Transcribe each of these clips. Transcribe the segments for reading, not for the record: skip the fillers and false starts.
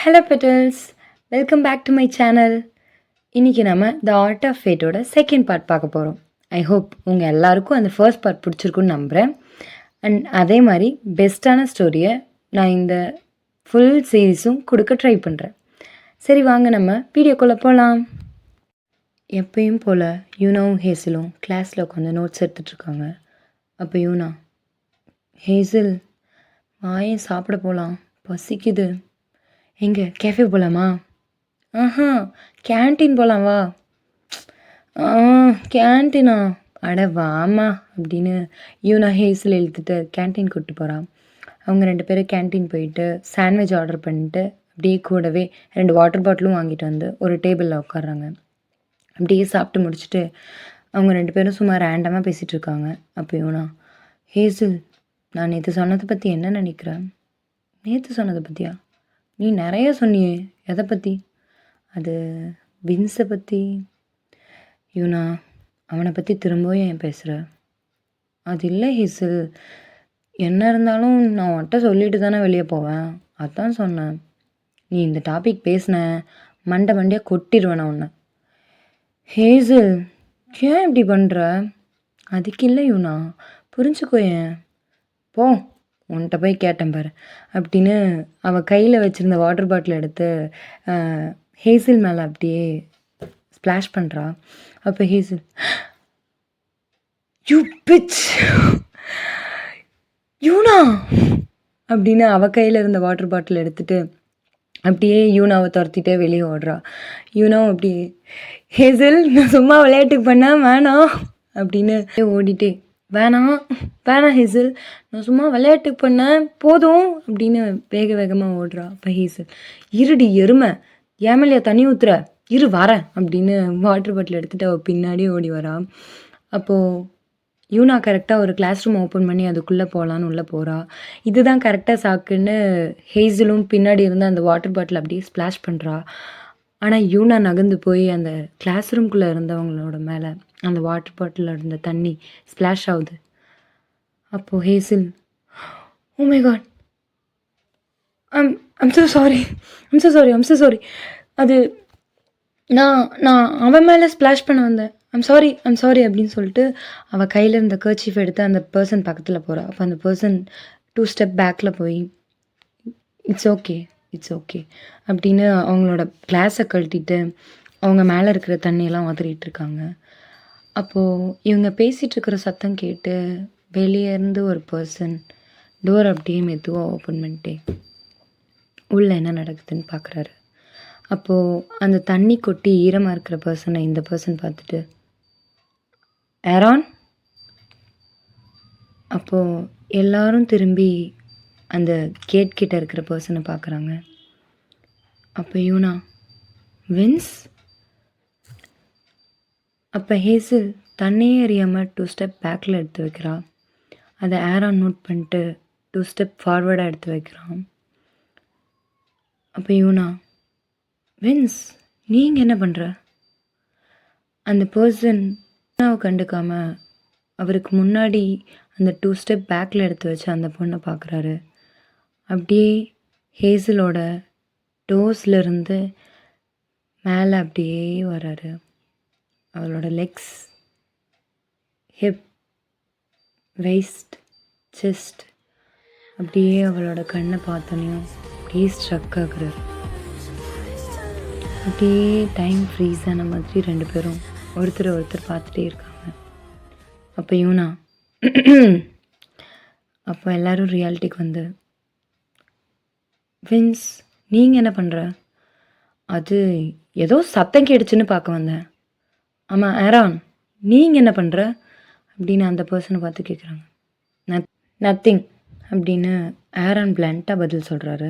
Hello petals, welcome back to my channel. இன்றைக்கி நம்ம the art of ஃபேட்டோட second part பார்க்க போகிறோம். ஐ ஹோப் உங்கள் எல்லாருக்கும் அந்த ஃபர்ஸ்ட் பார்ட் பிடிச்சிருக்குன்னு நம்புகிறேன். அண்ட் அதே மாதிரி பெஸ்ட்டான ஸ்டோரியை நான் இந்த ஃபுல் சீரீஸும் கொடுக்க ட்ரை பண்ணுறேன். சரி, வாங்க நம்ம வீடியோக்குள்ளே போகலாம். எப்பயும் போல் யூனாவும் ஹேசிலும் கிளாஸில் உட்காந்து நோட்ஸ் எடுத்துகிட்ருக்காங்க. அப்போ யூனா, ஹேசில் வாயேன் சாப்பிட போகலாம், பசிக்குது. எங்கே கேஃபே போகலாமா? ஆஹா, கேன்டீன் போகலாம் வா. கேன்டீனா? அட வாமா அப்படின்னு யூனா ஹேஸில் இழுத்துட்டு கேன்டீன் கூப்பிட்டு போகிறான். அவங்க 2 பேரும் கேன்டீன் போயிட்டு சாண்ட்விச் ஆர்டர் பண்ணிட்டு அப்படியே கூடவே 2 வாட்டர் பாட்டிலும் வாங்கிட்டு வந்து ஒரு டேபிளில் உட்காடுறாங்க. அப்படியே சாப்பிட்டு முடிச்சுட்டு அவங்க 2 பேரும் சும்மா ரேண்டமாக பேசிகிட்டு இருக்காங்க. அப்போ யூனா, ஹேசில், நான் நேற்று சொன்னதை பற்றி என்ன நினைக்கிறேன்? நேற்று சொன்னதை பற்றியா? நீ நிறைய சொன்னியே, எதை பற்றி? அது வின்ஸை பற்றி. யூனா, அவனை பற்றி திரும்பவும் ஏன் பேசுகிற? அது இல்லை ஹேசில், என்ன இருந்தாலும் நான் உன்கிட்ட சொல்லிட்டு தானே வெளியே போவேன், அதான் சொன்னேன். நீ இந்த டாபிக் பேசின மண்டையாக கொட்டிடுவேன் உன்னை. ஹேசில், ஏன் இப்படி பண்ணுற? அதுக்கு இல்லை யூனா, புரிஞ்சுக்கோ. ஏன் போ, உன்கிட்ட போய் கேட்டேன் பாரு அப்படின்னு அவள் கையில் வச்சுருந்த வாட்டர் பாட்டில் எடுத்து ஹேசில் மேலே அப்படியே ஸ்ப்ளாஷ் பண்ணுறா. அப்போ ஹேசில், யூ பிச் யூனா அப்படின்னு அவள் கையில் இருந்த வாட்டர் பாட்டில் எடுத்துகிட்டு அப்படியே யூனாவை துரத்திட்டே வெளியே ஓடுறா. யூனாவும் அப்படி, ஹேசில், நான் சும்மா விளையாட்டுக்கு பண்ணேன், வேணாம் அப்படின்னு ஓடிட்டே, வேணாம் ஹேசில், நான் சும்மா விளையாட்டுக்கு பண்ணேன், போதும் அப்படின்னு வேகமாக ஓடுறா. அப்போ ஹேசில், இருடி எருமை, ஏமலையா தண்ணி ஊற்றுற, இரு வரேன் அப்படின்னு வாட்டர் பாட்டில் எடுத்துகிட்டு அவள் பின்னாடியே ஓடி வரா. அப்போது யூனா கரெக்டாக ஒரு கிளாஸ் ரூம் ஓப்பன் பண்ணி அதுக்குள்ளே போகலான்னு உள்ளே போகிறா. இதுதான் கரெக்டாக சாக்குன்னு ஹேசிலும் பின்னாடி இருந்து அந்த வாட்டர் பாட்டில் அப்படியே ஸ்ப்ளாஷ் பண்ணுறா. ஆனால் யூனா நகர்ந்து போய் அந்த கிளாஸ் ரூம்குள்ளே இருந்தவங்களோட மேலே அந்த வாட்டர் பாட்டிலில் இருந்த தண்ணி ஸ்ப்ளாஷ் ஆகுது. அப்போது Hazel, oh my god, I'm so sorry. அது நான் அவன் மேலே ஸ்ப்ளாஷ் பண்ண வந்தேன். ஐம் சாரி அப்படின்னு சொல்லிட்டு அவள் கையில் இருந்த கர்ச்சீஃப் எடுத்து அந்த பர்சன் பக்கத்தில் போகிறா. அப்போ அந்த பர்சன் 2 ஸ்டெப் பேக்கில் போய், இட்ஸ் ஓகே அப்படின்னு அவங்களோட கிளாஸை கழட்டிட்டு அவங்க மேலே இருக்கிற தண்ணியெல்லாம் உதறிட்டு இருக்காங்க. அப்போது இவங்க பேசிகிட்டு இருக்கிற சத்தம் கேட்டு வெளியே இருந்து ஒரு பர்சன் டோர் அப்படியே மெதுவாக ஓப்பன் பண்ணிட்டே உள்ளே என்ன நடக்குதுன்னு பார்க்குறாரு. அப்போது அந்த தண்ணி கொட்டி ஈரமாக இருக்கிற பர்சனை இந்த பர்சன் பார்த்துட்டு, ஏரான். அப்போது எல்லாரும் திரும்பி அந்த கேட் கிட்ட இருக்கிற பர்சனை பார்க்குறாங்க. அப்போ யூனா, வின்ஸ். அப்போ ஹேசில் தண்ணியே அறியாமல் 2 ஸ்டெப் பேக்கில் எடுத்து வைக்கிறா. அதை ஏரான் நோட் பண்ணிட்டு 2 ஸ்டெப் ஃபார்வர்டாக எடுத்து வைக்கிறான். அப்போ யூனா, வின்ஸ், நீங்கள் என்ன பண்ணுற? அந்த பர்சன் யூனாவை கண்டுக்காமல் அவருக்கு முன்னாடி அந்த 2 ஸ்டெப் பேக்கில் எடுத்து வச்சு அந்த பொண்ணை பார்க்குறாரு. அப்படியே ஹேசிலோட டோஸ்லேருந்து மேலே அப்படியே வராரு. அவளோட லெக்ஸ், ஹிப், வெய்ஸ்ட், செஸ்ட், அப்படியே அவளோட கண்ணை பார்த்தோன்னையும் அப்படியே ஸ்ட்ரக் ஆகுறாரு. அப்படியே டைம் ஃப்ரீஸ் ஆன மாதிரி 2 பேரும் ஒருத்தர் பார்த்துட்டே இருக்காங்க. அப்போ யூனா, அப்போ எல்லோரும் ரியாலிட்டிக்கு வந்து, வின்ஸ், நீங்கள் என்ன பண்ணுற? அது ஏதோ சத்தம் கேட்டுச்சுன்னு பார்க்க வந்தேன். ஆமாம் ஏரான், நீங்கள் என்ன பண்ணுற அப்படின்னு அந்த பர்சனை பார்த்து கேட்குறாங்க. நத்திங் அப்படின்னு ஏரான் பிளான்ட்டாக பதில் சொல்கிறாரு.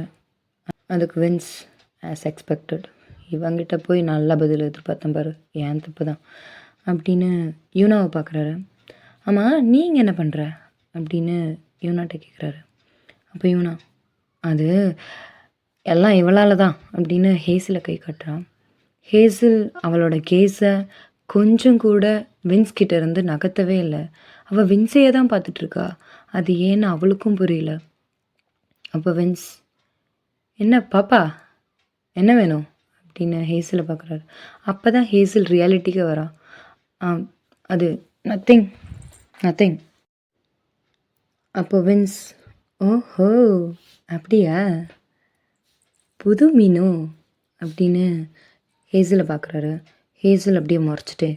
அதுக்கு வின்ஸ், ஆஸ் எக்ஸ்பெக்டட், இவங்கிட்ட போய் நல்ல பதில் எதிர்பார்த்தேன் பாரு, ஏன் தப்பு தான் அப்படின்னு யூனாவை பார்க்குறாரு. ஆமாம், நீங்கள் என்ன பண்ணுற அப்படின்னு யூனாட்ட கேட்குறாரு. அப்போ யூனா, அது எல்லாம் இவளால் தான் அப்படின்னு ஹேசில் கை காட்டுறான். ஹேசில் அவளோட கேஸை கொஞ்சம் கூட வின்ஸ் கிட்ட இருந்து நகர்த்தவே இல்லை. அவள் வின்ஸையே தான் பார்த்துட்ருக்கா. அது ஏன்னு அவளுக்கும் புரியல. அப்போ வின்ஸ், என்ன பாப்பா, என்ன வேணும் அப்படின்னு ஹேசலை பார்க்குறாரு. அப்போ தான் ஹேசல் ரியாலிட்டிக்கு வரா. அது நத்திங் நத்திங். அப்போ வின்ஸ், ஓஹோ அப்படியா, புது மீனோ அப்படின்னு ஹேசலை பார்க்குறாரு. ஹேசல் அப்படியே முறைச்சிட்டு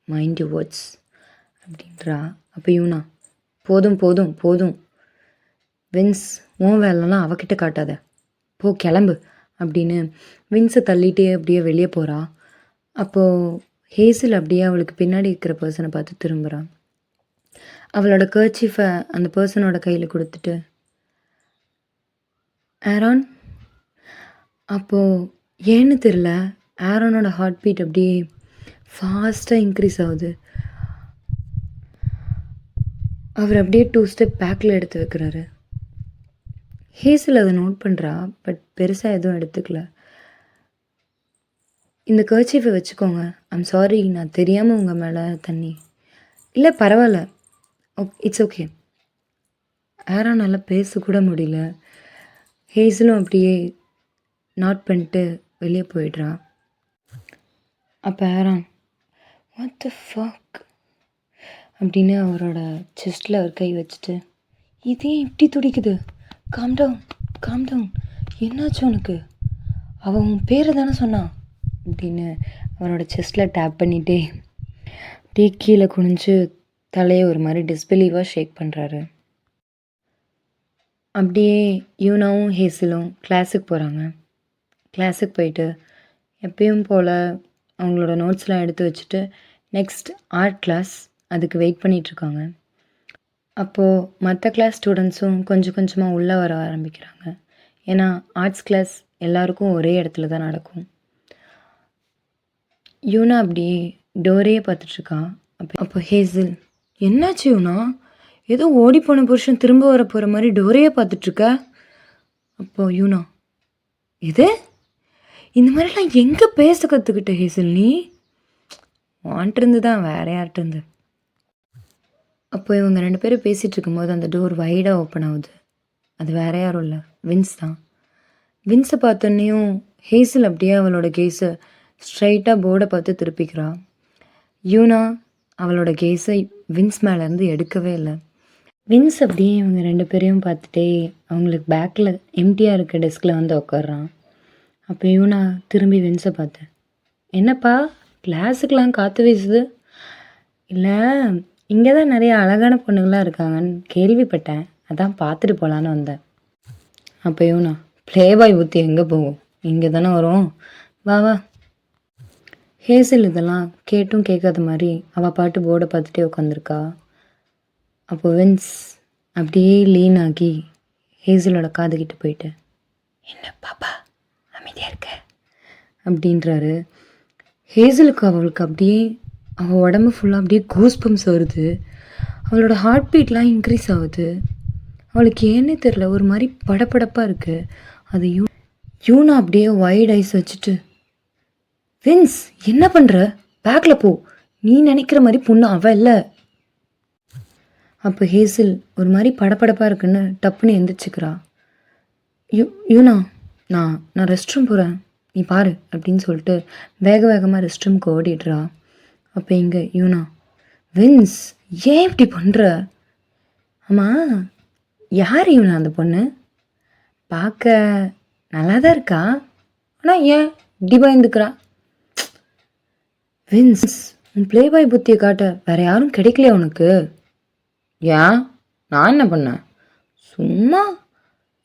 மைண்ட் யூ வேர்ட்ஸ் அப்படின்றா. அப்போ யூனா, போதும் போதும் போதும் வின்ஸ், உன் வேலைலாம் அவகிட்ட காட்டாத, போ கிளம்பு அப்படின்னு வின்ஸை தள்ளிட்டே அப்படியே வெளியே போகிறா. அப்போது ஹேசல் அப்படியே அவளுக்கு பின்னாடி இருக்கிற பர்சனை பார்த்து திரும்புகிறான். அவளோட கர்ச்சீஃபை அந்த பர்சனோட கையில் கொடுத்துட்டு, ஆரான். அப்போது ஏன்னு தெரில, ஆரோனோட ஹார்ட் பீட் அப்படியே ஃபாஸ்ட்டாக இன்க்ரீஸ் ஆகுது. அவர் அப்படியே 2 ஸ்டெப் பேக்கில் எடுத்து வைக்கிறாரு. ஹேசல் அதை நோட் பண்ணுறா, பட் பெருசாக எதுவும் எடுத்துக்கல. இந்த கர்ச்சீஃபை வச்சுக்கோங்க, ஐம் சாரி, நான் தெரியாமல் உங்கள் மேலே தண்ணி. இல்லை பரவாயில்ல, இட்ஸ் ஓகே. ஆரானால் பேசக்கூட முடியல. ஹேசலும் அப்படியே நாட் பண்ணிட்டு வெளியே போயிடுறா. அப்போ ஆரான், வாட் த ஃபக் அப்படின்னு அவரோட செஸ்டில் அவர் கை வச்சுட்டு, இதே இப்படி துடிக்குது, காம் டவுன் காம் டவுன், என்னாச்சு உனக்கு, அவன் உன் பேரை தானே சொன்னான் அப்படின்னு அவரோட செஸ்டில் டேப் பண்ணிகிட்டே அப்படியே கீழே குனிஞ்சு தலையை ஒரு மாதிரி டிஸ்பிலீவாக ஷேக் பண்ணுறாரு. அப்படியே யூனாவும் ஹேசலும் கிளாஸுக்கு போகிறாங்க. கிளாஸுக்கு போயிட்டு எப்பயும் போல் அவங்களோட நோட்ஸ்லாம் எடுத்து வச்சுட்டு நெக்ஸ்ட் ஆர்ட் கிளாஸ் அதுக்கு வெயிட் பண்ணிகிட்ருக்காங்க. அப்போது மற்ற கிளாஸ் ஸ்டூடெண்ட்ஸும் கொஞ்சம் கொஞ்சமாக உள்ளே வர ஆரம்பிக்கிறாங்க. ஏன்னா ஆர்ட்ஸ் கிளாஸ் எல்லாருக்கும் ஒரே இடத்துல தான் நடக்கும். யூனா அப்படியே டோரையே பார்த்துட்ருக்கான். அப்போ ஹேசல், என்னாச்சு யூனா, ஏதோ ஓடி போன புருஷன் திரும்ப வர போகிற மாதிரி டோரையே பார்த்துட்ருக்க. அப்போது யூனா, இது இந்த மாதிரிலாம் எங்கே பேச கற்றுக்கிட்ட ஹேசல் நீ, வான்ட்டிருந்து தான், வேற யார்கிட்டருந்து. அப்போ இவங்க 2 பேரும் பேசிகிட்டு இருக்கும்போது அந்த டோர் வைடாக ஓப்பன் ஆகுது. அது வேற யாரும் இல்லை, வின்ஸ் தான். வின்ஸை பார்த்தோன்னையும் ஹேசல் அப்படியே அவளோட கேஸை ஸ்ட்ரைட்டாக போர்டை பார்த்து திருப்பிக்கிறா. யூனா அவளோட கேஸை வின்ஸ் மேலேருந்து எடுக்கவே இல்லை. வின்ஸ் அப்படியே இவங்க 2 பேரையும் பார்த்துட்டே அவங்களுக்கு பேக்கில் எம்டியாக இருக்க டெஸ்கில் வந்து உட்காடுறான். அப்போ யூனா திரும்பி வின்ஸை பார்த்தேன், என்னப்பா கிளாஸுக்கெலாம் காற்று வீசுது? இல்லை, இங்கே தான் நிறைய அழகான பொண்ணுங்களாம் இருக்காங்கன்னு கேள்விப்பட்டேன், அதான் பார்த்துட்டு போகலான்னு வந்தேன். அப்போ யூனா, ப்ளேபாய் புத்தி எங்கே போகும், இங்கே தானே வரும், வா வா. ஹேசல் இதெல்லாம் கேட்டும் கேட்காத மாதிரி அவள் பாட்டு போர்டை பார்த்துட்டே உட்காந்துருக்கா. அப்போ வின்ஸ் அப்படியே லீன் ஆகி ஹேசலோட காதுகிட்ட போயிட்டு, என்ன பாப்பா அமைதியாக இருக்க அப்படின்றாரு. ஹேசலுக்கு அவளுக்கு அப்படியே அவள் உடம்பு ஃபுல்லாக அப்படியே கூஸ் பம்ப்ஸ் வருது. அவளோட ஹார்ட் பீட்லாம் இன்க்ரீஸ் ஆகுது. அவளுக்கு ஏன்னே தெரில, ஒரு மாதிரி படப்படப்பாக இருக்குது. அது யூனா அப்படியே வைட் ஐஸ் வச்சுட்டு, வின்ஸ் என்ன பண்ணுற, பேக்கில் போ, நீ நினைக்கிற மாதிரி பொண்ணு அவள் இல்லை. அப்போ ஹேசல் ஒரு மாதிரி படப்படப்பாக இருக்குன்னு டப்புன்னு எந்திரிச்சிக்கிறா. யூனா, நான் ரெஸ்ட் ரூம் போகிறேன், நீ பாரு அப்படின்னு சொல்லிட்டு வேக வேகமாக ரெஸ்ட் ரூம்க்கு ஓடிடுறா. அப்போ இங்கே யூனா, வின்ஸ் ஏன் இப்படி பண்ணுற? ஆமாம், யார் யூனா அந்த பொண்ணு? பார்க்க நல்லா தான் இருக்கா, ஆனால் ஏன் இப்படி பயந்துக்கிறா? வின்ஸ், உன் ப்ளேபாய் புத்தியை காட்ட வேறு யாரும் கிடைக்கலையா உனக்கு? ஏன், நான் என்ன பண்ணேன்? சும்மா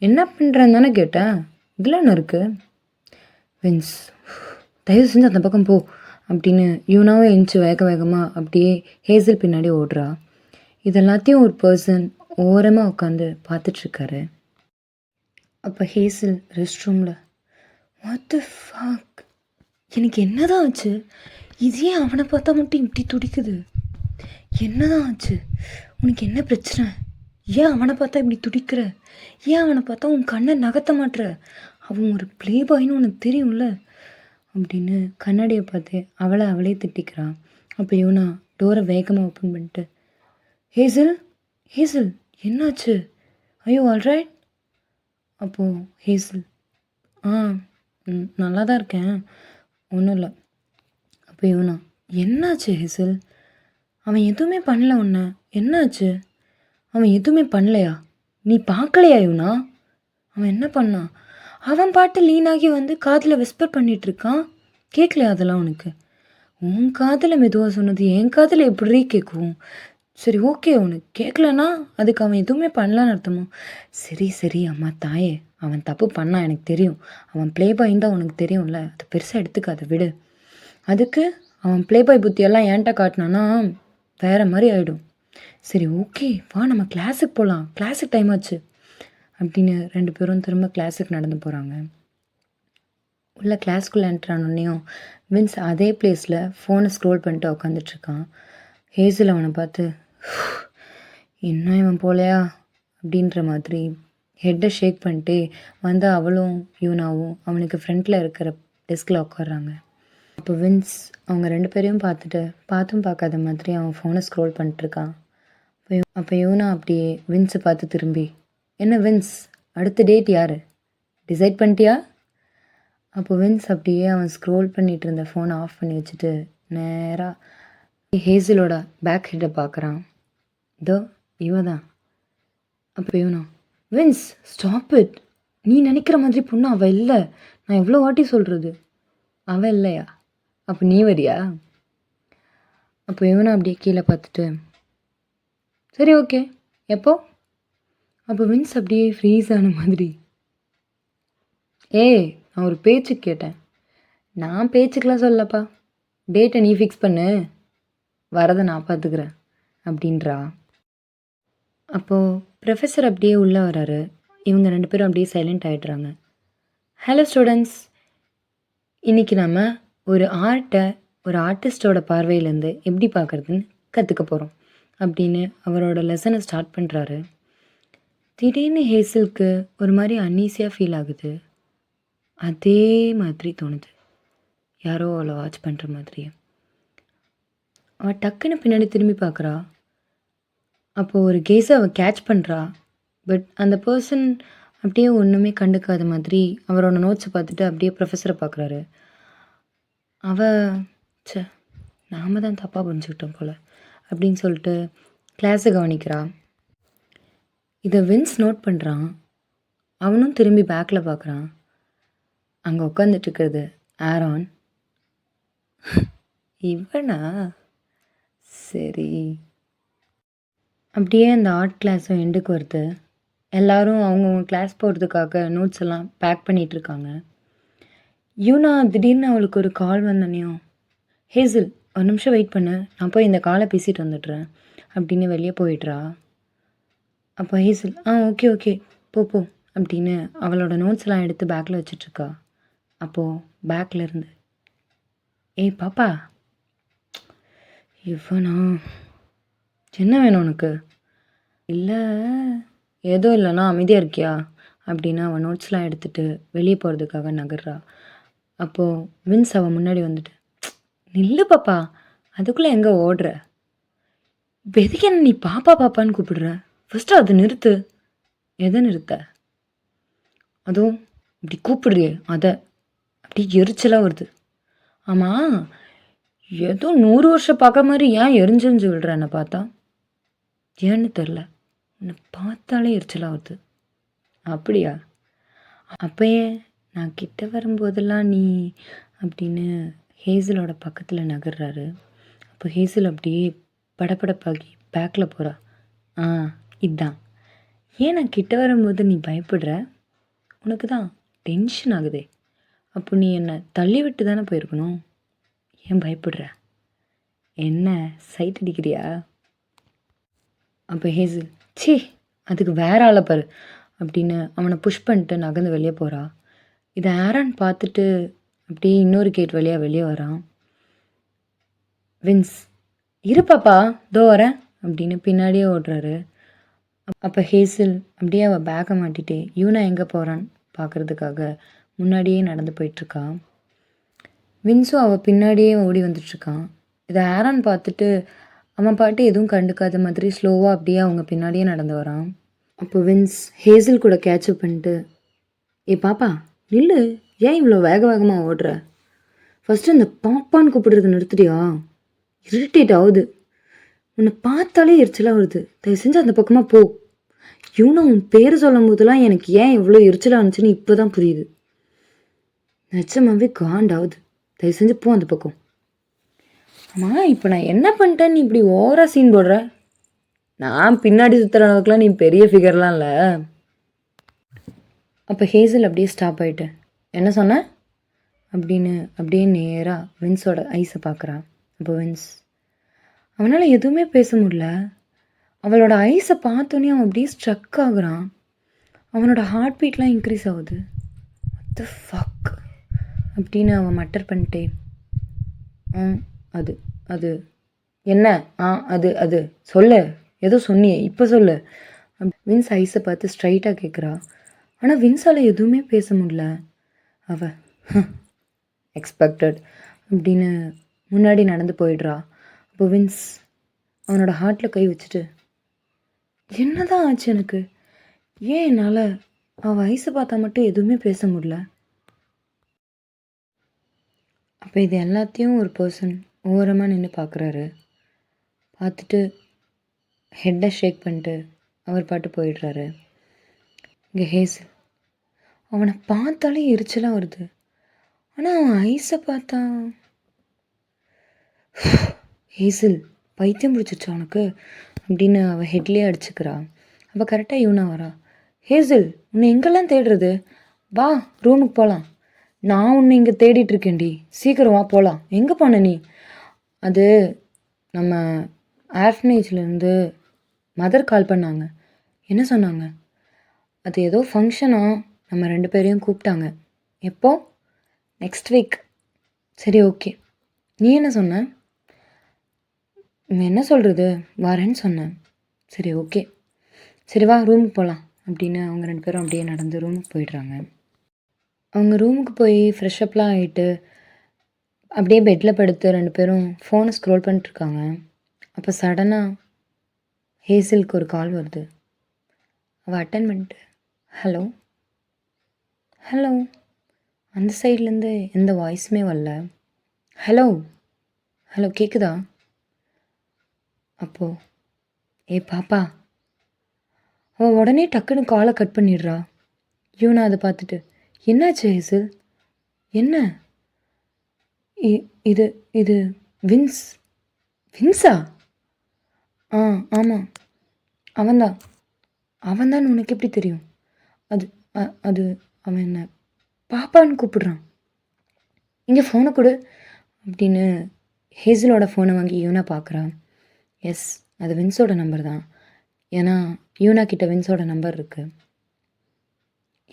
என்ன பண்ணுறேன்னு தானே கேட்டேன், இதில் என்ன இருக்குது? வின்ஸ், தயவு செஞ்சு அந்த பக்கம் போ அப்படின்னு யூனாவே எழுந்துச்சி வேக வேகமாக அப்படியே ஹேசல் பின்னாடி ஓடுறா. இதெல்லாத்தையும் ஒரு பர்சன் ஓரமாக உட்காந்து பார்த்துட்ருக்காரு. அப்போ ஹேசல் ரெஸ்ட் ரூமில், வாட் த ஃபக், எனக்கு என்ன தான் ஆச்சு, இது ஏன் அவனை பார்த்தா மட்டும் இப்படி துடிக்குது, என்ன தான் ஆச்சு, உனக்கு என்ன பிரச்சனை, ஏன் அவனை பார்த்தா இப்படி துடிக்கிற, ஏன் அவனை பார்த்தா உன் கண்ணை நகர்த்த மாட்டுற, அவன் ஒரு ப்ளே பாய்னு உனக்கு தெரியும்ல அப்படின்னு கண்ணாடியை பார்த்து அவளே திட்டிக்கிறான். அப்போ யூனா டோரை வேகமாக ஓப்பன் பண்ணிட்டு, ஹேசல் ஹேசல் என்னாச்சு, ஐயோ ஆல்ரைட்? அப்போது ஹேசல், நல்லா தான் இருக்கேன். ஒன்றும் இல்லை. அப்போ இவனா, என்னாச்சு ஹேசல்? அவன் எதுவுமே பண்ணல உன்ன. என்னாச்சு? அவன் எதுவுமே பண்ணலையா? நீ பார்க்கலையா இவனா? அவன் என்ன பண்ணான்? அவன் பாட்டு லீனாகி வந்து காதில் விஸ்பர் பண்ணிட்டு இருக்கான். கேட்கலையா அதெல்லாம் உனக்கு? உன் காதில் மெதுவாக சொன்னது என் காதில் எப்படி கேட்கும்? சரி ஓகே, உனக்கு கேட்கலன்னா அதுக்கு அவன் எதுவுமே பண்ணலான்னு அர்த்தமா? சரி சரி அம்மா தாயே, அவன் தப்பு பண்ணான் எனக்கு தெரியும். அவன் ப்ளே பாயின்னு தான் உனக்கு தெரியும்ல, அதை பெருசாக எடுத்துக்காத விடு. அதுக்கு அவன் ப்ளே பாய் புத்தியெல்லாம் ஏன்ட்ட காட்டினான்னா வேறு மாதிரி ஆகிடும். சரி ஓகே வா, நம்ம கிளாஸுக்கு போகலாம், கிளாஸுக்கு டைம் ஆச்சு அப்படின்னு 2 பேரும் திரும்ப கிளாஸுக்கு நடந்து போகிறாங்க. உள்ள கிளாஸ்க்குள்ளே என்ட்ரு ஆனோடனையும் வின்ஸ் அதே பிளேஸில் ஃபோனை ஸ்க்ரோல் பண்ணிட்டு உட்காந்துட்ருக்கான். ஹேசல் அவனை பார்த்து, இன்னும் இவன் போலையா அப்படின்ற மாதிரி ஹெட்டை ஷேக் பண்ணிட்டு வந்து அவளும் யூனாவும் அவனுக்கு ஃப்ரண்ட்டில் இருக்கிற டெஸ்கில் உட்காடுறாங்க. அப்போ வின்ஸ் அவங்க 2 பேரையும் பார்த்துட்டு பார்த்தும் பார்க்காத மாதிரி அவன் ஃபோனை ஸ்க்ரோல் பண்ணிட்டுருக்கான். அப்போ யூனா அப்படியே வின்ஸை பார்த்து திரும்பி, என்ன வின்ஸ், அடுத்த டேட் யார் டிசைட் பண்ணிட்டியா? அப்போ வின்ஸ் அப்படியே அவன் ஸ்க்ரோல் பண்ணிகிட்டு இருந்த ஃபோனை ஆஃப் பண்ணி வச்சுட்டு நேராக ஹேசலோட பேக் ஹெட்டை பார்க்குறான். இதோ இவ தான். அப்போ இவனா, வின்ஸ் ஸ்டாப் இட், நீ நினைக்கிற மாதிரி பொண்ணு அவள் இல்லை. நான் எவ்வளோ வாட்டி சொல்கிறது, அவள் இல்லையா? அப்போ நீ வரியா? அப்போ இவனை அப்படியே கீழே பார்த்துட்டு, சரி ஓகே எப்போ? அப்போ வின்ஸ் அப்படியே ஃப்ரீஸ் ஆன மாதிரி, ஏய் நான் ஒரு பேச்சுக்கு கேட்டேன். நான் பேச்சுக்கெலாம் சொல்லப்பா, டேட்டை நீ ஃபிக்ஸ் பண்ணு, வரதை நான் பார்த்துக்கிறேன் அப்படின்றா. அப்போது ப்ரொஃபஸர் அப்படியே உள்ளே வராரு. இவங்க 2 பேரும் அப்படியே சைலண்ட் ஆகிடுறாங்க. ஹலோ ஸ்டூடெண்ட்ஸ், இன்றைக்கி நம்ம ஒரு ஆர்ட்டை ஒரு ஆர்டிஸ்டோட பார்வையிலேருந்து எப்படி பார்க்குறதுன்னு கற்றுக்க போகிறோம் அப்படின்னு அவரோட லெசனை ஸ்டார்ட் பண்ணுறாரு. திடீர்னு ஹேசலுக்கு ஒரு மாதிரி அன்னீஸியாக ஃபீல் ஆகுது. அதே மாதிரி தோணுது, யாரோ அவளை வாட்ச் பண்ணுற மாதிரியே. அவள் டக்குன்னு பின்னாடி திரும்பி பார்க்குறா. அப்போது ஒரு கேஸை அவள் கேட்ச் பண்ணுறா. பட் அந்த பர்சன் அப்படியே ஒன்றுமே கண்டுக்காத மாதிரி அவரோட நோட்ஸை பார்த்துட்டு அப்படியே ப்ரொஃபஸரை பார்க்குறாரு. சே நாம் தான் தப்பாக புரிஞ்சுக்கிட்டோம் போல் அப்படின்னு சொல்லிட்டு கிளாஸை கவனிக்கிறா. இதை வின்ஸ் நோட் பண்ணுறான். அவனும் திரும்பி பேக்கில் பார்க்குறான். அங்கே உட்காந்துட்டுருக்கிறது ஆரான். இவனா? சரி. அப்படியே அந்த ஆர்ட் கிளாஸும் எண்டுக்கு வருது. எல்லோரும் அவங்கவுங்க கிளாஸ் போகிறதுக்காக நோட்ஸ் எல்லாம் பேக் பண்ணிகிட்ருக்காங்க. யூனா திடீர்னு அவளுக்கு ஒரு கால் வந்தனையும், ஹேசல் ஒரு நிமிஷம் வெயிட் பண்ணு, நான் போய் இந்த காலை பேசிட்டு வந்துடுறேன் அப்படின்னு வெளியே போயிடுறா. அப்போ ஹேசல் ஓகே ஓகே போ போ அப்படின்னு அவளோட நோட்ஸ் எல்லாம் எடுத்து பேக்கில் வச்சிட்ருக்கா. அப்போது பேக்கில் இருந்து, ஏய் பாப்பா, இவனா, என்ன வேணும் உனக்கு? இல்லை ஏதோ இல்லைனா அமைதியாக இருக்கியா அப்படின்னு அவன் நோட்ஸ்லாம் எடுத்துகிட்டு வெளியே போகிறதுக்காக நகர்றா. அப்போது வின்ஸ் அவன் முன்னாடி வந்துட்டு, நில்லு பாப்பா, அதுக்குள்ளே எங்கே ஓடுற? இப்போ எதுக்கு என்ன நீ பாப்பா பாப்பான்னு கூப்பிடுற? ஃபஸ்ட்டு அதை நிறுத்து. எதை நிறுத்த? அதுவும் இப்படி கூப்பிடுறியே அதை, அப்படி எரிச்சலாக வருது. ஆமாம், ஏதோ 100 வருஷம் பார்க்க மாதிரி ஏன் எரிஞ்செரிஞ்சு விடுற என்னை பார்த்தா? ஏன்னு தெரில, உன்னை பார்த்தாலே எரிச்சலாக வருது. அப்படியா? அப்போ ஏன் நான் கிட்ட வரும்போதெல்லாம் நீ அப்படின்னு ஹேசலோட பக்கத்தில் நகர்றாரு. அப்போ ஹேசல் அப்படியே படபடப்பாகி பேக்கில் போகிறா. இதுதான், ஏன் நான் கிட்ட வரும்போது நீ பயப்படுற? உனக்கு தான் டென்ஷன் ஆகுதே. அப்போ நீ என்னை தள்ளி விட்டு தானே போயிருக்கணும், ஏன் பயப்படுற? என்ன சைட் அடிக்கிறியா? அப்போ ஹேசல், சி அதுக்கு வேற ஆளை பாரு அப்படின்னு அவனை புஷ் பண்ணிட்டு நகர்ந்து வெளியே போகிறா. இதை ஆரான் பார்த்துட்டு அப்படியே இன்னொரு கேட் வழியாக வெளியே வரான். வின்ஸ், இருப்பாப்பா தோ வரேன் அப்படின்னு பின்னாடியே ஓடுறாரு. அப்போ ஹேசல் அப்படியே அவள் பேக்கை மாட்டிட்டு யூனா எங்கே போகிறான்னு பார்க்குறதுக்காக முன்னாடியே நடந்து போயிட்டுருக்கா. வின்ஸும் அவள் பின்னாடியே ஓடி வந்துட்டுருக்கான். இதை ஆரான் பார்த்துட்டு அவன் பாட்டு எதுவும் கண்டுக்காத மாதிரி ஸ்லோவாக அப்படியே அவங்க பின்னாடியே நடந்து வரான். அப்போ வின்ஸ் ஹேசல் கூட கேட்சப் பண்ணிட்டு, ஏ பாப்பா நில்லு, ஏன் இவ்வளோ வேக வேகமாக ஓடுற? ஃபஸ்ட்டு இந்த பாப்பான்னு கூப்பிடுறது நிறுத்துறியா? இரிட்டேட் ஆகுது. உன்னை பார்த்தாலே எரிச்சலாக வருது. தயவு செஞ்சு அந்த பக்கமாக போ. இவனை உன் பேர் சொல்லும் போதெல்லாம் எனக்கு ஏன் இவ்வளோ எரிச்சலாக இருந்துச்சுன்னு இப்போ தான் புரியுது. நிஜமாவே காண்டாகுது. தயவு செஞ்சு போ அந்த பக்கம். ஆமாம், இப்போ நான் என்ன பண்ணிட்டேன்னு நீ இப்படி ஓவரா சீன் போடுற? நான் பின்னாடி சுற்றுற அளவுக்குலாம் நீ பெரிய ஃபிகர்லாம் இல்லை. அப்போ ஹேசல் அப்படியே ஸ்டாப் ஆகிட்டு என்ன சொன்ன அப்படின்னு அப்படியே நேராக வின்ஸோட ஐஸை பார்க்குறான். அப்போ வின்ஸ் அவனால் எதுவுமே பேச முடியல. அவளோட ஐஸை பார்த்தோன்னே அவன் அப்படியே ஸ்ட்ரக் ஆகுறான். அவனோட ஹார்ட் பீட்லாம் இன்க்ரீஸ் ஆகுது. வாட் தி ஃபக் அப்படின்னு அவன் மட்டர் பண்ணிட்டே அது அது என்ன அது அது சொல்லு, ஏதோ சொன்னியே இப்போ சொல்லு. வின்ஸ் ஐஸை பார்த்து ஸ்ட்ரைட்டாக கேட்குறா. ஆனால் வின்ஸால் எதுவுமே பேச முடியல. அவள் எக்ஸ்பெக்டட் அப்படின்னு முன்னாடி நடந்து போயிடுறா. அப்போ வின்ஸ் அவனோட ஹார்ட்டில் கை வச்சுட்டு என்ன தான் ஆச்சு எனக்கு? ஏன் என்னால் அவள் ஐஸை பார்த்தா மட்டும் எதுவுமே பேச முடியல? அப்போ இது எல்லாத்தையும் ஒரு பர்சன் ஓரமாக நின்று பார்க்குறாரு. பார்த்துட்டு ஹெட்டை ஷேக் பண்ணிட்டு அவர் பாட்டு போயிடுறாரு. இங்கே ஹேசல் அவனை பார்த்தாலே எரிச்சலாக வருது. ஆனால் அவன் ஐஸை பார்த்தா ஹேசல் பைத்தியம் பிடிச்சிருச்சு அவனுக்கு அப்படின்னு அவள் ஹெட்லேயே அடிச்சுக்கிறா. அவள் கரெக்டாக இவனா வரா. ஹேசல் உன்னை எங்கெல்லாம் தேடுறது? வா ரூமுக்கு போகலாம். நான் உன்னை இங்கே தேடிட்டுருக்கேன்டி, சீக்கிரம் வா போகலாம். எங்கே போன நீ? அது நம்ம ஆர்ஃபனேஜ்லேருந்து மதர் கால் பண்ணாங்க. என்ன சொன்னாங்க? அது ஏதோ ஃபங்க்ஷனா, நம்ம 2 பேரையும் கூப்பிட்டாங்க. எப்போ? Next week. சரி ஓகே. நீ என்ன சொன்ன? என்ன சொல்கிறது, வரேன்னு சொன்னேன். சரி ஓகே, சரி வா ரூமுக்கு போகலாம் அப்படின்னு அவங்க 2 பேரும் அப்படியே நடந்து ரூமுக்கு போயிடுறாங்க. அவங்க ரூமுக்கு போய் ஃப்ரெஷ்அப்லாம் ஆகிட்டு அப்படியே பெட்டில் படுத்து 2 பேரும் ஃபோனை ஸ்க்ரோல் பண்ணிட்டுருக்காங்க. அப்போ சடனாக ஹேசலுக்கு ஒரு கால் வருது. அவள் அட்டன் பண்ணிட்டு ஹலோ ஹலோ அந்த சைட்லேருந்து எந்த வாய்ஸுமே வரல. ஹலோ ஹலோ கேட்குதா? அப்போது பாப்பா. அவள் உடனே டக்குன்னு காலை கட் பண்ணிடுறா. யூனா அதை பார்த்துட்டு என்னாச்சு ஹேசல்? என்ன? இது இது வின்ஸ். வின்ஸா? ஆமாம் அவன்தான். அவன்தான் உனக்கு எப்படி தெரியும்? அது அது அவன் என்ன பாப்பான்னு கூப்பிடுறான். இங்கே ஃபோனை கொடு அப்படின்னு ஹேசலோட ஃபோனை வாங்கி யூனா பார்க்குறான். எஸ், அது வின்ஸோட நம்பர் தான். ஏன்னா யூனா கிட்ட வின்ஸோட நம்பர் இருக்குது.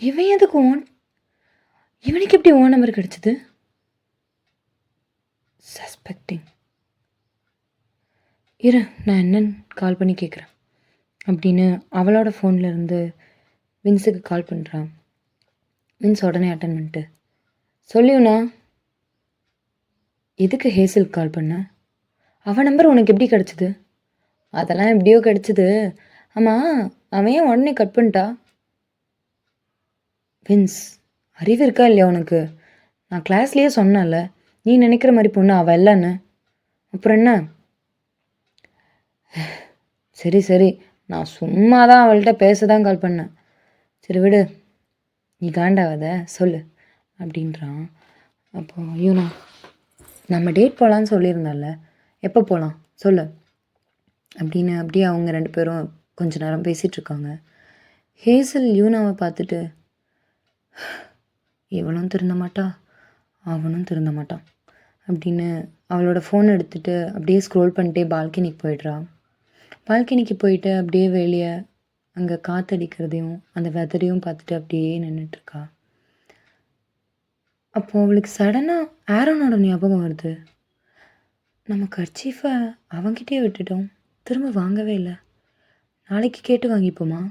இவன் எதுக்கு இவனுக்கு எப்படி ஓன் நம்பர் கிடச்சிது? சஸ்பெக்டிங். இரு நான் என்னன்னு கால் பண்ணி கேட்குறேன் அப்படின்னு அவளோட ஃபோன்லேருந்து வின்ஸுக்கு கால் பண்ணுறான். வின்ஸ் உடனே அட்டன் பண்ணிட்டு சொல்லியுண்ணா. எதுக்கு ஹேசலுக்கு கால் பண்ண? அவன் நம்பர் உனக்கு எப்படி கிடச்சிது? அதெல்லாம் எப்படியோ கிடச்சிது. ஆமாம், அவன் ஏன் உடனே கட் பண்ணிட்டா? வின்ஸ், அறிவு இருக்கா இல்லையா உனக்கு? நான் கிளாஸ்லேயே சொன்னேன்ல, நீ நினைக்கிற மாதிரி பொண்ணு அவள் இல்லைன்னு. அப்புறம் என்ன? சரி சரி, நான் சும்மா தான் அவள்கிட்ட பேச தான் கால் பண்ணேன். சரி விடு, நீ காண்டாவத சொல்லு அப்படின்றான். அப்போ யூனா நம்ம டேட் போகலான்னு சொல்லியிருந்தால, எப்போ போகலாம் சொல்லு அப்படின்னு அப்படியே அவங்க 2 பேரும் கொஞ்ச நேரம் பேசிகிட்ருக்காங்க. ஹேசல் யூனாவை பார்த்துட்டு இவளும் திருந்த மாட்டா, அவனும் திருந்த மாட்டான் அப்படின்னு அவளோட ஃபோன் எடுத்துகிட்டு அப்படியே ஸ்க்ரோல் பண்ணிட்டே பால்கனிக்கு போயிடுறான். பால்கனிக்கு போயிட்டு அப்படியே வெளியே அங்கே காற்றடிக்கிறதையும் அந்த வெதரையும் பார்த்துட்டு அப்படியே நின்றுட்டுருக்கா. அப்போது அவளுக்கு சடனாக ஆரோனோட ஞாபகம் வருது. நம்ம கர்ச்சீஃபை அவங்கிட்டே விட்டுட்டோம், திரும்ப வாங்கவே இல்லை. நாளைக்கு கேட்டு வாங்கிப்போமா?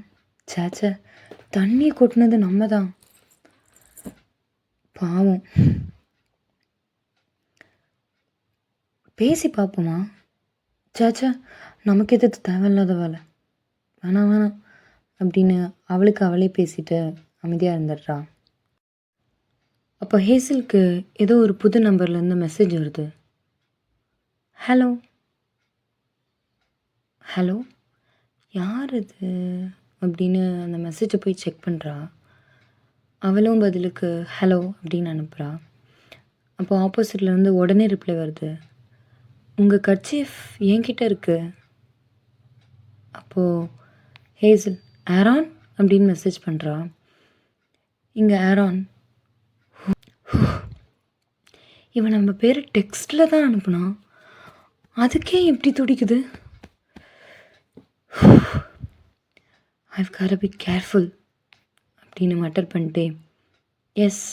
சேச்சே, தண்ணி கொட்டினது நம்ம தான், பாவம். பேசி பார்ப்போமா? சேச்சே, நமக்கு எது தேவையில்லாத வேலை, வேணாம் வேணாம் அப்படின்னு அவளுக்கு அவளே பேசிட்டு அமைதியாக இருந்துடுறா. அப்போ ஹேசலுக்கு ஏதோ ஒரு புது நம்பர்லேருந்து மெசேஜ் வருது. ஹலோ ஹலோ யார் இது அப்படின்னு அந்த மெசேஜை போய் செக் பண்ணுறா. அவளும் பதிலுக்கு ஹலோ அப்படின்னு அனுப்புகிறா. அப்போ ஆப்போசிட்லேருந்து உடனே ரிப்ளை வருது. உங்கள் கர்ச்சீஃப் என்கிட்ட இருக்கு. அப்போது ஹேசல் ஆரான் அப்படின்னு மெசேஜ் பண்ணுறா. இங்கே ஆரான், இவன் நம்ம பேர் டெக்ஸ்ட்டில் தான் அனுப்புனான், அதுக்கே எப்படி துடிக்குது. ஐவ் காட் பி கேர்ஃபுல் அப்படின்னு மட்டர் பண்ணிட்டே எஸ்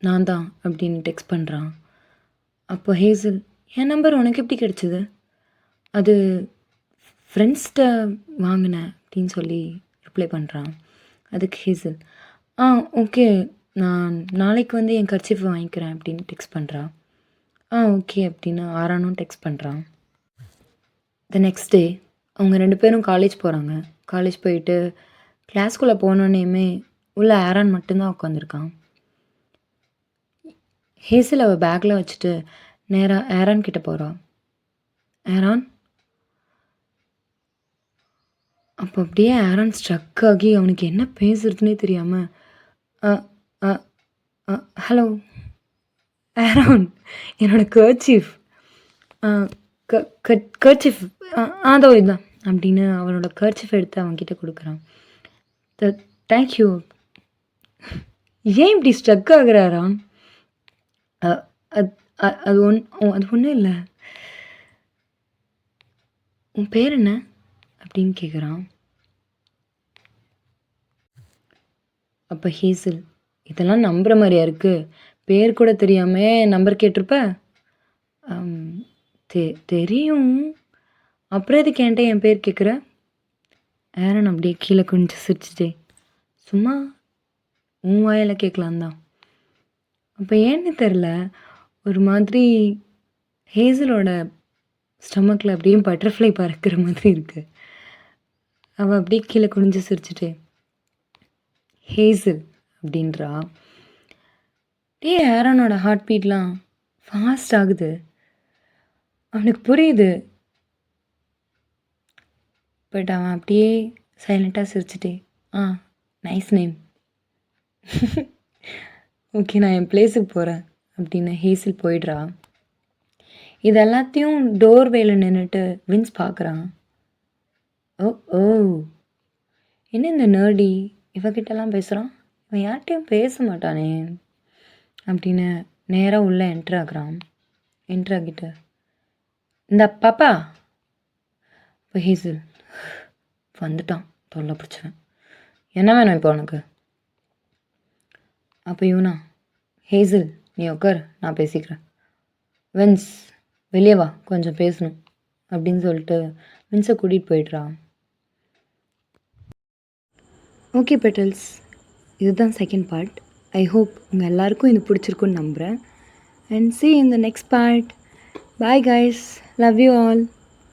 நான் தான் அப்படின்னு டெக்ஸ்ட் பண்ணுறான். அப்போ ஹேசல் என் நம்பர் உனக்கு எப்படி கிடச்சிது? அது ஃப்ரெண்ட்ஸ்கிட்ட வாங்கினேன் அப்படின்னு சொல்லி ரிப்ளை பண்ணுறான். அதுக்கு ஹேசல் ஓகே நான் நாளைக்கு வந்து என் கர்ச்சீஃப் வாங்கிக்கிறேன் அப்படின்னு டெக்ஸ்ட் பண்ணுறான். ஓகே அப்படின்னு ஆரானும் டெக்ஸ்ட் பண்ணுறான். த நெக்ஸ்ட் டே அவங்க 2 பேரும் காலேஜ் போகிறாங்க. காலேஜ் போயிட்டு கிளாஸ்குள்ளே போனோன்னேயுமே உள்ள ஆரான் மட்டும்தான் உட்காந்துருக்கான். ஹேசல் அவள் பேக்கில் வச்சுட்டு நேராக ஆரான் கிட்டே போகிறான். ஆரான். அப்போ அப்படியே ஆரான் ஸ்ட்ரக் ஆகி அவனுக்கு என்ன பேசுறதுனே தெரியாமல் ஹலோ ஆரான், என்னோடய கர்ச்சீஃப் கர்ச்சீஃப் அதோ இதுதான் அப்படின்னு அவனோட கர்ச்சீஃப் எடுத்து அவன்கிட்ட கொடுக்குறான். தேங்க்யூ. ஏன் இப்படி ஸ்ட்ரக் ஆகுறாராம்? அது ஒன்றும் இல்லை. உன் பேர் என்ன அப்படின்னு கேட்குறான். அப்போ ஹேசல் இதெல்லாம் நம்புகிற மாதிரியா இருக்குது? பேர் கூட தெரியாமல் நம்பர் கேட்டிருப்ப? தெரியும், அப்புறம் எதுக்கு என்கிட்ட என் பேர் கேட்குற? ஆரான் அப்படியே கீழே குனிஞ்சு சிரிச்சிட்டே சும்மா உன் வாயில் கேட்கலான் தான். அப்போ ஏன்னு தெரில ஒரு மாதிரி ஹேசலோட ஸ்டமக்கில் அப்படியே பட்டர்ஃப்ளை பறக்கிற மாதிரி இருக்குது. அவள் அப்படியே கீழே குனிஞ்சு சிரிச்சிட்டே ஹேசல் அப்படின்றா. ஆரானோட ஹார்ட் பீட்லாம் ஃபாஸ்ட் ஆகுது. அவனுக்கு புரியுது, பட் அவன் அப்படியே சைலண்ட்டாக சிரிச்சிட்டே நைஸ் நேம். ஓகே நான் என் பிளேஸுக்கு போகிறேன் அப்படின்னு ஹேசல் போயிடுறா. இது எல்லாத்தையும் டோர்வேல நின்றுட்டு வின்ஸ் பார்க்குறான். ஓ என்ன இந்த நர்டி இவகிட்டலாம் பேசுகிறான், இவன் யார்கிட்டையும் பேச மாட்டானே அப்படின்னு நேராக உள்ளே என்ட்ரு ஆகுறான். என்ட்ரு ஆகிட்டு இந்த பாப்பா. இப்போ ஹேசல் வந்துட்டான் தொல்லை பிடிச்சவன், என்ன வேணும் இப்போ உனக்கு? அப்போ இவனா ஹேசல் நீ உட்கார் நான் பேசிக்கிறேன், வின்ஸ் வெளியே வா கொஞ்சம் பேசணும் அப்படின்னு சொல்லிட்டு வின்ஸை கூட்டிகிட்டு போயிடுறான். ஓகே பெட்டல்ஸ், இதுதான் செகண்ட் பார்ட். ஐ ஹோப் உங்கள் எல்லாருக்கும் இது பிடிச்சிருக்குன்னு நம்புகிறேன். And see you in the next part. Bye guys, love you all.